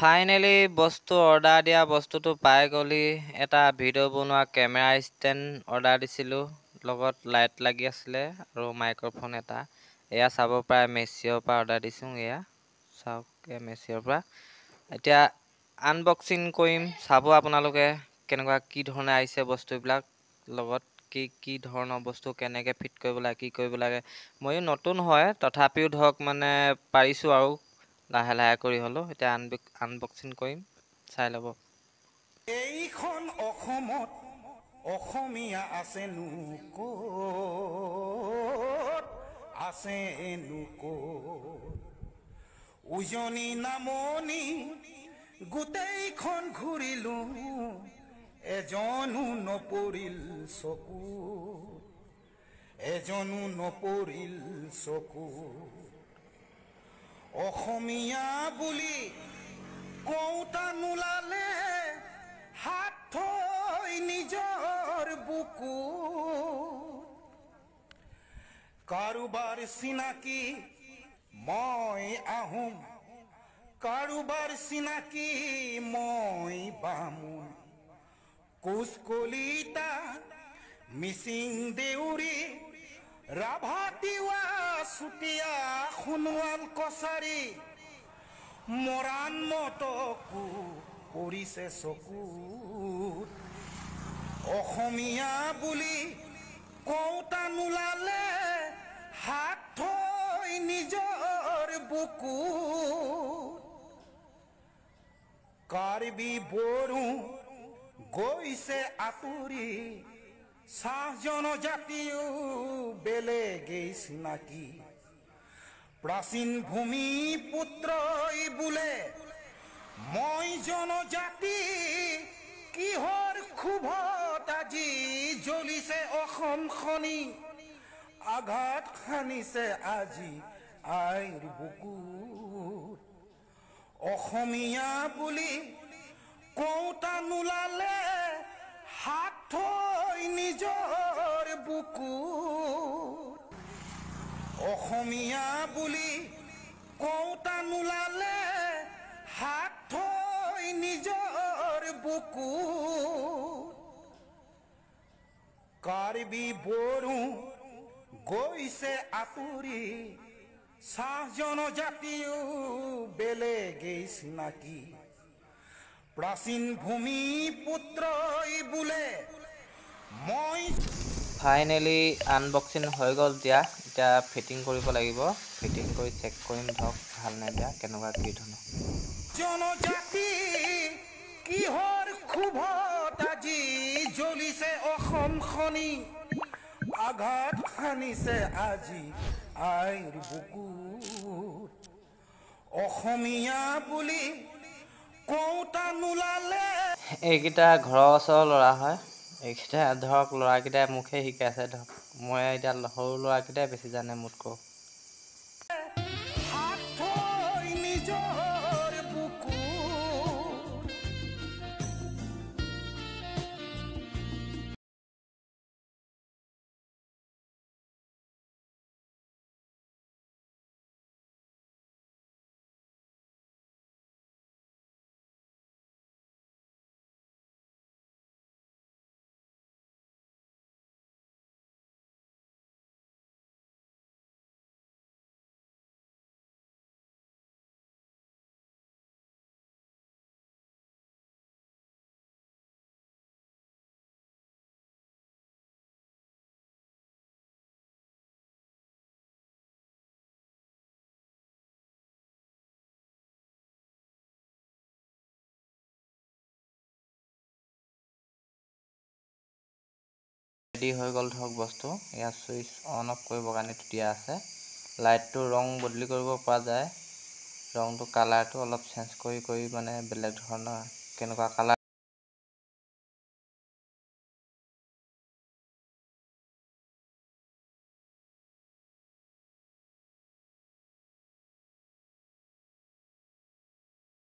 Finally বস্তু order দিয়া বস্তুটো পাই গ'লি। এটা ভিডিঅ' বনোৱা কেমেৰা ষ্টেণ্ড অৰ্ডাৰ দিছিলোঁ, লগত লাইট লাগি আছিলে আৰু মাইক্ৰফোন এটা। এয়া চাব পাৰে মেচিঅ'ৰ পৰা অৰ্ডাৰ দিছোঁ। এয়া চাওক, মেচিঅ'ৰ পৰা। এতিয়া আনবক্সিং কৰিম, চাব আপোনালোকে কেনেকুৱা কি ধৰণে আহিছে বস্তুবিলাক, লগত কি ধৰণৰ বস্তু কেনেকৈ ফিট কৰিব লাগে, কি কৰিব লাগে। ময়ো নতুন হয়, তথাপিও ধৰক মানে পাৰিছোঁ আৰু লাহে লাহে কৰি হ'লেও। এতিয়া আনবক্সিং কৰিম, চাই ল'ব। এইখন অসমত অসমীয়া আছেনো ক'ত, আছেনো ক'ত? উজনি নামনি গোটেইখন ঘূৰিলো, এজনো নপৰিল চকু, এজনো নপৰিল চকু। অসমীয়া বুলি কওঁতা নোলালে, হাত থৈ নিজৰ বুকু। কাৰোবাৰ চিনাকি মই আহোম, কাৰোবাৰ চিনাকি মই বামুণ। কোচ কলিতা, মিচিং দেউৰী, ৰাভা তিৱা চুতীয়া সোণোৱাল কছাৰী, মৰাণ মটকো পৰিছে চকুত। অসমীয়া বুলি কওঁতা নোলালে, হাত থৈ নিজৰ বুকু। কাৰ্বি বড়ো গৈছে আঁতৰি, চাহ জনজাতিও বেলেগেই চিনাকি। প্ৰাচীন ভূমি পুত্ৰই বোলে মই জনজাতি, কিহৰ ক্ষোভত আজি জ্বলিছে অসমখনি, আঘাত সানিছে আজি আইৰ বুকুত। অসমীয়া বুলি কওঁতা নোলালে, হাত থৈ নিজৰ বুকুত। অসমীয়া বুলি কওঁতা নোলালে, হাত থৈ নিজৰ বুকুত। কাৰ্বি বড়ো গৈছে আঁতৰি, চাহ জনজাতিও বেলেগেই চিনাকি। প্ৰাচীন ভূমি পুত্ৰই বোলে মই। ফাইনেলি আনবক্সিং হৈ গ'ল। এতিয়া ফিটিং কৰিব লাগিব। ফিটিং কৰি চেক কৰিম ধৰক ভাল নে বেয়া, কেনেকুৱা কি ধৰণৰ। জনজাতি, কিহৰ ক্ষোভত আজি জ্বলিছে অসমখনি, আঘাত সানিছে আজি আইৰ বুকুত। অসমীয়া বুলি কওঁতা নোলালে। এইকেইটা ঘৰৰ ওচৰৰ ল'ৰা হয়। এইকেইটা ধৰক ল'ৰাকেইটাই মোকহে শিকাইছে ধৰক। মই এতিয়া সৰু ল'ৰাকেইটাই বেছি জানে মোতকৈ। হাত থৈ নিজৰ বুকুত। ৰেডি হৈ গ'ল ধৰক বস্তু। ইয়াত চুইচ অন অফ কৰিবৰ কাৰণে দিয়া আছে। লাইটটো ৰং বদলি কৰিব পৰা যায়। ৰংটো কালাৰটো অলপ চেঞ্জ কৰি মানে বেলেগ ধৰণৰ কেনেকুৱা কালাৰ